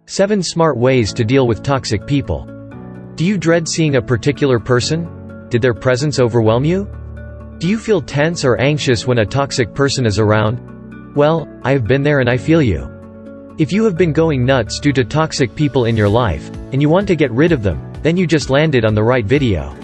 7 Smart Ways to Deal with Toxic People. Do you dread seeing a particular person? Did their presence overwhelm you? Do you feel tense or anxious when a toxic person is around? Well, I have been there and I feel you. If you have been going nuts due to toxic people in your life, and you want to get rid of them, then you just landed on the right video.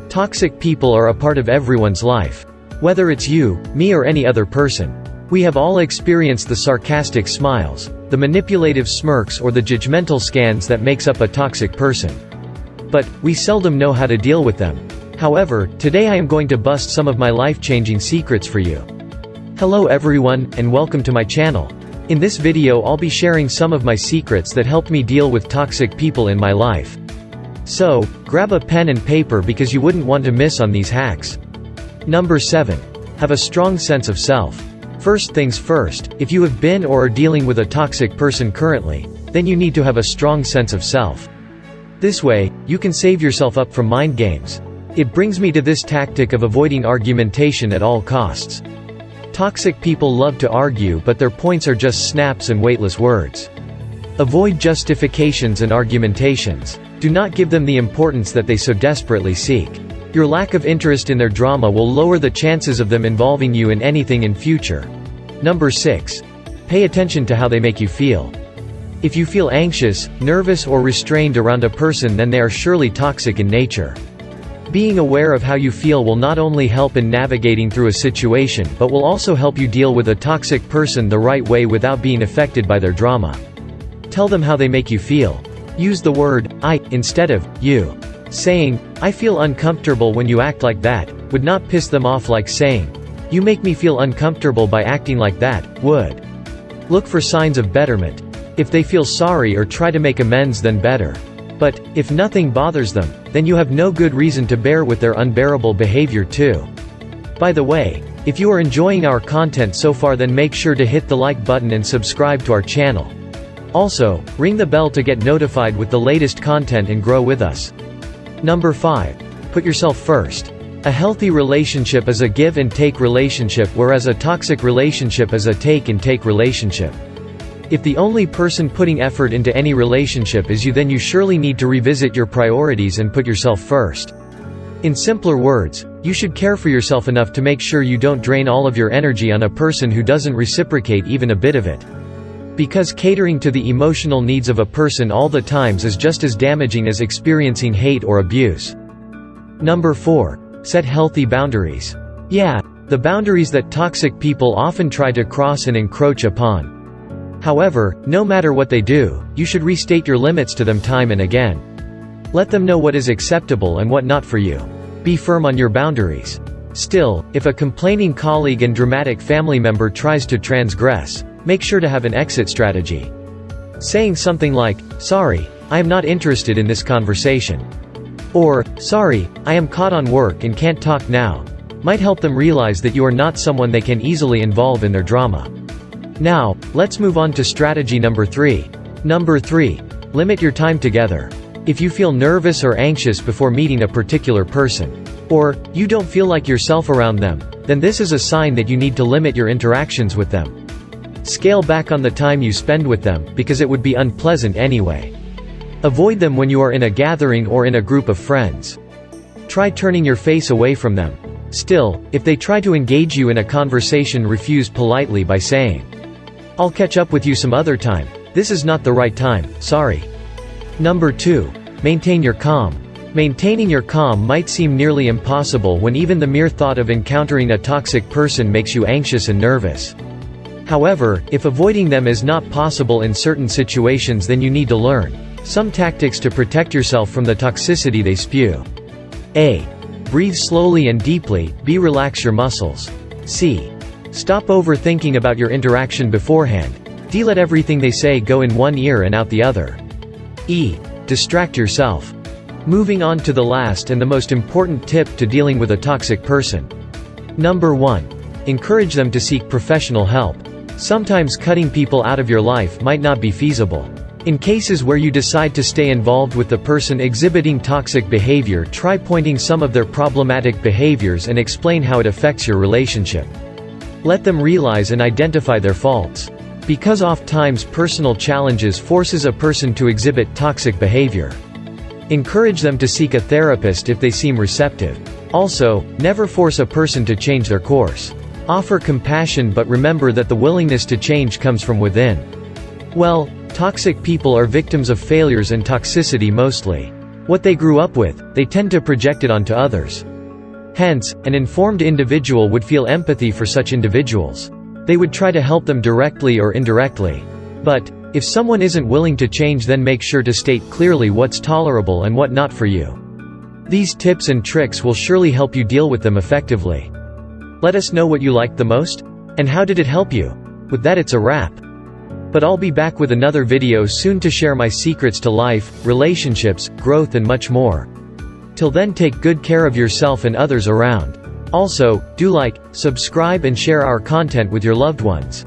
Toxic people are a part of everyone's life. Whether it's you, me or any other person. We have all experienced the sarcastic smiles, the manipulative smirks or the judgmental scans that makes up a toxic person. But, we seldom know how to deal with them. However, today I am going to bust some of my life-changing secrets for you. Hello everyone, and welcome to my channel. In this video I'll be sharing some of my secrets that helped me deal with toxic people in my life. So, grab a pen and paper because you wouldn't want to miss on these hacks. Number 7. Have a strong sense of self. First things first, if you have been or are dealing with a toxic person currently, then you need to have a strong sense of self. This way, you can save yourself up from mind games. It brings me to this tactic of avoiding argumentation at all costs. Toxic people love to argue, but their points are just snaps and weightless words. Avoid justifications and argumentations. Do not give them the importance that they so desperately seek. Your lack of interest in their drama will lower the chances of them involving you in anything in future. Number 6. Pay attention to how they make you feel. If you feel anxious, nervous or restrained around a person, then they are surely toxic in nature. Being aware of how you feel will not only help in navigating through a situation but will also help you deal with a toxic person the right way without being affected by their drama. Tell them how they make you feel. Use the word I instead of you. Saying, "I feel uncomfortable when you act like that," would not piss them off like saying, "You make me feel uncomfortable by acting like that," would. Look for signs of betterment. If they feel sorry or try to make amends, then better. But, if nothing bothers them, then you have no good reason to bear with their unbearable behavior too. By the way, if you are enjoying our content so far, then make sure to hit the like button and subscribe to our channel. Also, ring the bell to get notified with the latest content and grow with us. Number 5. Put yourself first. A healthy relationship is a give and take relationship, whereas a toxic relationship is a take and take relationship. If the only person putting effort into any relationship is you, then you surely need to revisit your priorities and put yourself first. In simpler words, you should care for yourself enough to make sure you don't drain all of your energy on a person who doesn't reciprocate even a bit of it. Because catering to the emotional needs of a person all the times is just as damaging as experiencing hate or abuse. Number 4. Set healthy boundaries. Yeah, the boundaries that toxic people often try to cross and encroach upon. However, no matter what they do, you should restate your limits to them time and again. Let them know what is acceptable and what not for you. Be firm on your boundaries. Still, if a complaining colleague and dramatic family member tries to transgress, make sure to have an exit strategy. Saying something like, "Sorry, I am not interested in this conversation," or, "Sorry, I am caught on work and can't talk now," might help them realize that you are not someone they can easily involve in their drama. Now, let's move on to strategy number 3. Number 3. Limit your time together. If you feel nervous or anxious before meeting a particular person, or you don't feel like yourself around them, then this is a sign that you need to limit your interactions with them. Scale back on the time you spend with them, because it would be unpleasant anyway. Avoid them when you are in a gathering or in a group of friends. Try turning your face away from them. Still, if they try to engage you in a conversation, refuse politely by saying, "I'll catch up with you some other time. This is not the right time, sorry." Number 2. Maintain your calm. Maintaining your calm might seem nearly impossible when even the mere thought of encountering a toxic person makes you anxious and nervous. However, if avoiding them is not possible in certain situations, then you need to learn some tactics to protect yourself from the toxicity they spew. A. Breathe slowly and deeply. B. Relax your muscles. C. Stop overthinking about your interaction beforehand. D. Let everything they say go in one ear and out the other. E. Distract yourself. Moving on to the last and the most important tip to dealing with a toxic person. Number 1. Encourage them to seek professional help. Sometimes cutting people out of your life might not be feasible. In cases where you decide to stay involved with the person exhibiting toxic behavior, try pointing some of their problematic behaviors and explain how it affects your relationship. Let them realize and identify their faults. because oft-times personal challenges forces a person to exhibit toxic behavior. Encourage them to seek a therapist if they seem receptive. Also, never force a person to change their course. Offer compassion, but remember that the willingness to change comes from within. Well, toxic people are victims of failures and toxicity mostly. What they grew up with, they tend to project it onto others. Hence, an informed individual would feel empathy for such individuals. They would try to help them directly or indirectly. But, if someone isn't willing to change, then make sure to state clearly what's tolerable and what not for you. These tips and tricks will surely help you deal with them effectively. Let us know what you liked the most, and how did it help you? With that, it's a wrap. But I'll be back with another video soon to share my secrets to life, relationships, growth and much more. Till then, take good care of yourself and others around. Also, do like, subscribe and share our content with your loved ones.